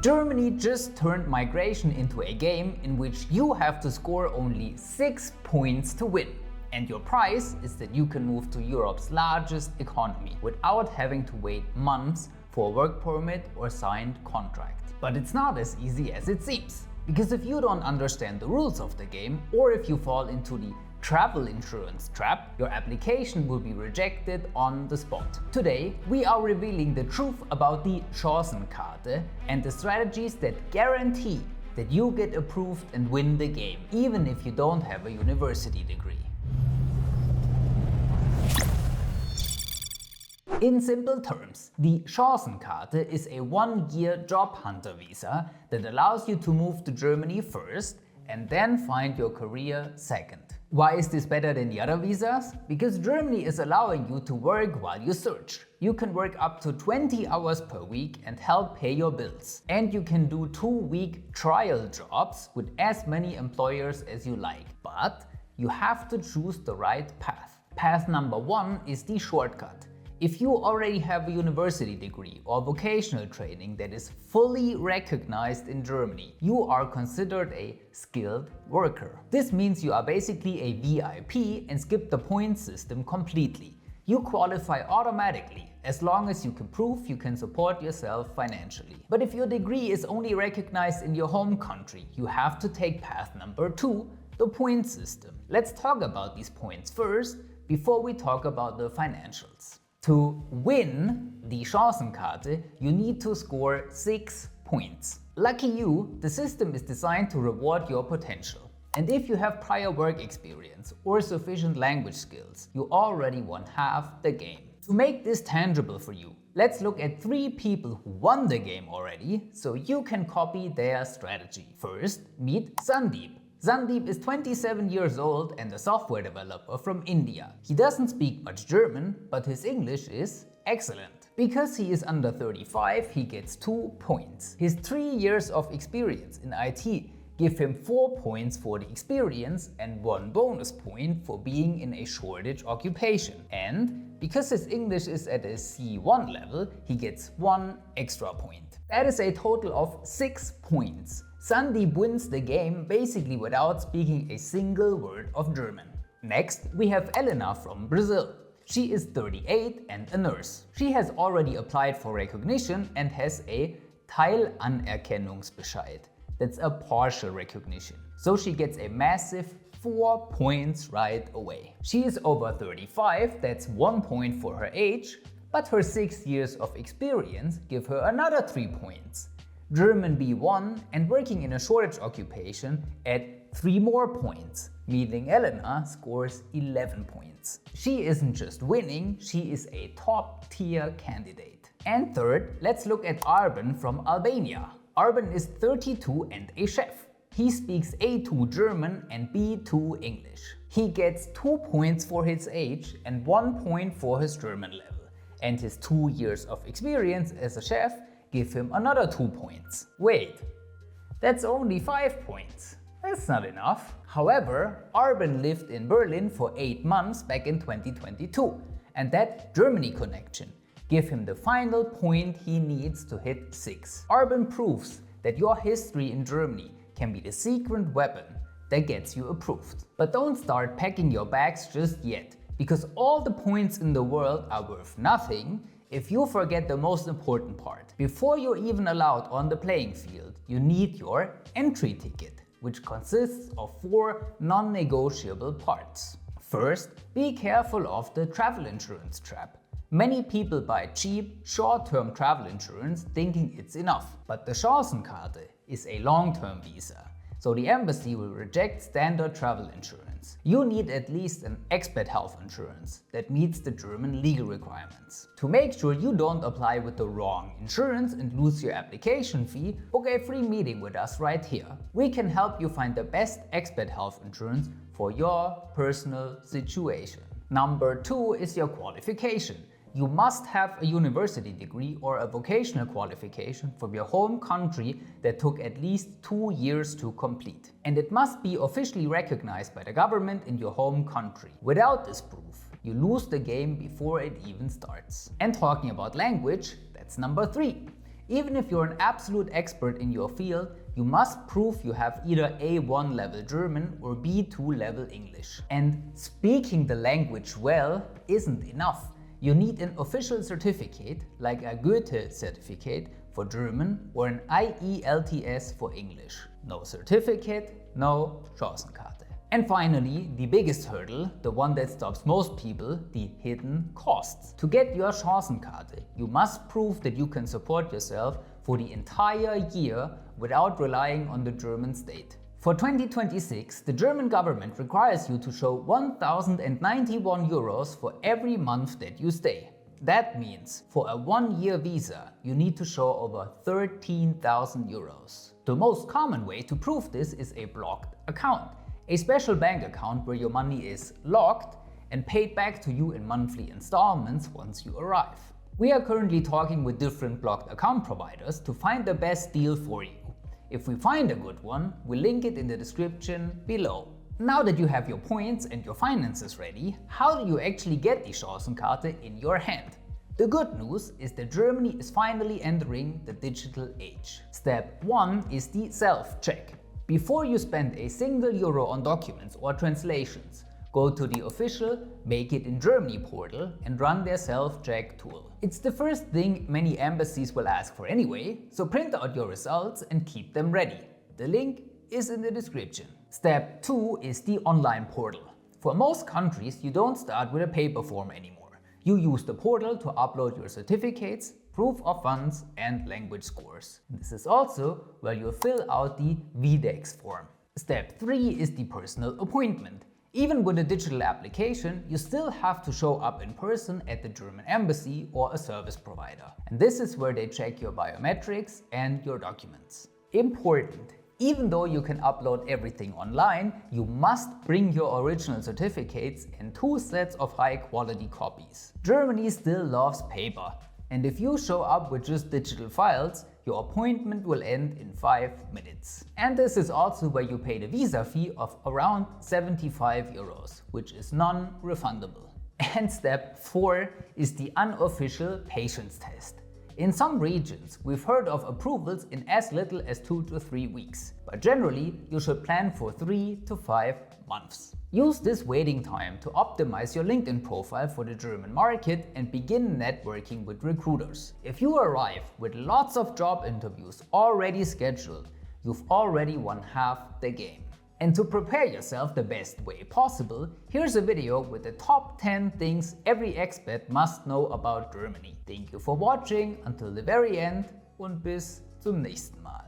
Germany just turned migration into a game in which you have to score only 6 points to win. And your prize is that you can move to Europe's largest economy without having to wait months for a work permit or signed contract. But it's not as easy as it seems. Because if you don't understand the rules of the game, or if you fall into the travel insurance trap, your application will be rejected on the spot. Today, we are revealing the truth about the Chancenkarte and the strategies that guarantee that you get approved and win the game, even if you don't have a university degree. In simple terms, the Chancenkarte is a one-year job hunter visa that allows you to move to Germany first and then find your career second. Why is this better than the other visas? Because Germany is allowing you to work while you search. You can work up to 20 hours per week and help pay your bills. And you can do 2-week trial jobs with as many employers as you like. But you have to choose the right path. Path number 1 is the shortcut. If you already have a university degree or vocational training that is fully recognized in Germany, you are considered a skilled worker. This means you are basically a VIP and skip the point system completely. You qualify automatically as long as you can prove you can support yourself financially. But if your degree is only recognized in your home country, you have to take path number 2, the point system. Let's talk about these points first before we talk about the financials. To win the Chancenkarte, you need to score 6 points. Lucky you, the system is designed to reward your potential. And if you have prior work experience or sufficient language skills, you already won half the game. To make this tangible for you, let's look at 3 people who won the game already, so you can copy their strategy. First, meet Sandeep. Sandeep is 27 years old and a software developer from India. He doesn't speak much German, but his English is excellent. Because he is under 35, he gets 2 points. His 3 years of experience in IT give him 4 points for the experience and 1 bonus point for being in a shortage occupation. And because his English is at a C1 level, he gets 1 extra point. That is a total of 6 points. Sandeep wins the game basically without speaking a single word of German. Next, we have Elena from Brazil. She is 38 and a nurse. She has already applied for recognition and has a Teilanerkennungsbescheid. That's a partial recognition. So she gets a massive 4 points right away. She is over 35, that's 1 point for her age, but her 6 years of experience give her another 3 points. German B1 and working in a shortage occupation add 3 more points, meaning Elena scores 11 points. She isn't just winning, she is a top-tier candidate. And third, let's look at Arben from Albania. Arben is 32 and a chef. He speaks A2 German and B2 English. He gets 2 points for his age and 1 point for his German level. And his 2 years of experience as a chef give him another 2 points. Wait, that's only 5 points. That's not enough. However, Arben lived in Berlin for 8 months back in 2022, and that Germany connection give him the final point he needs to hit 6. Arben proves that your history in Germany can be the secret weapon that gets you approved. But don't start packing your bags just yet, because all the points in the world are worth nothing if you forget the most important part. Before you're even allowed on the playing field, you need your entry ticket, which consists of 4 non-negotiable parts. First, be careful of the travel insurance trap. Many people buy cheap, short-term travel insurance thinking it's enough. But the Chancenkarte is a long-term visa, so the embassy will reject standard travel insurance. You need at least an expat health insurance that meets the German legal requirements. To make sure you don't apply with the wrong insurance and lose your application fee, book a free meeting with us right here. We can help you find the best expat health insurance for your personal situation. Number 2 is your qualification. You must have a university degree or a vocational qualification from your home country that took at least 2 years to complete. And it must be officially recognized by the government in your home country. Without this proof, you lose the game before it even starts. And talking about language, that's number 3. Even if you're an absolute expert in your field, you must prove you have either A1 level German or B2 level English. And speaking the language well isn't enough. You need an official certificate, like a Goethe certificate for German or an IELTS for English. No certificate, no Chancenkarte. And finally, the biggest hurdle, the one that stops most people, the hidden costs. To get your Chancenkarte, you must prove that you can support yourself for the entire year without relying on the German state. For 2026, the German government requires you to show 1,091 euros for every month that you stay. That means for a 1-year visa, you need to show over 13,000 euros. The most common way to prove this is a blocked account. A special bank account where your money is locked and paid back to you in monthly installments once you arrive. We are currently talking with different blocked account providers to find the best deal for you. If we find a good one, we'll link it in the description below. Now that you have your points and your finances ready, how do you actually get the Chancenkarte in your hand? The good news is that Germany is finally entering the digital age. Step 1 is the self-check. Before you spend a single euro on documents or translations, go to the official Make It in Germany portal and run their self-check tool. It's the first thing many embassies will ask for anyway, so print out your results and keep them ready. The link is in the description. Step 2 is the online portal. For most countries, you don't start with a paper form anymore. You use the portal to upload your certificates, proof of funds and language scores. This is also where you fill out the VDEX form. Step 3 is the personal appointment. Even with a digital application, you still have to show up in person at the German embassy or a service provider. And this is where they check your biometrics and your documents. Important. Even though you can upload everything online, you must bring your original certificates and 2 sets of high-quality copies. Germany still loves paper. And if you show up with just digital files, your appointment will end in 5 minutes. And this is also where you pay the visa fee of around 75 euros, which is non-refundable. And step 4 is the unofficial patience test. In some regions, we've heard of approvals in as little as 2 to 3 weeks, but generally you should plan for 3 to 5 months. Use this waiting time to optimize your LinkedIn profile for the German market and begin networking with recruiters. If you arrive with lots of job interviews already scheduled, you've already won half the game. And to prepare yourself the best way possible, here's a video with the top 10 things every expat must know about Germany. Thank you for watching until the very end und bis zum nächsten Mal.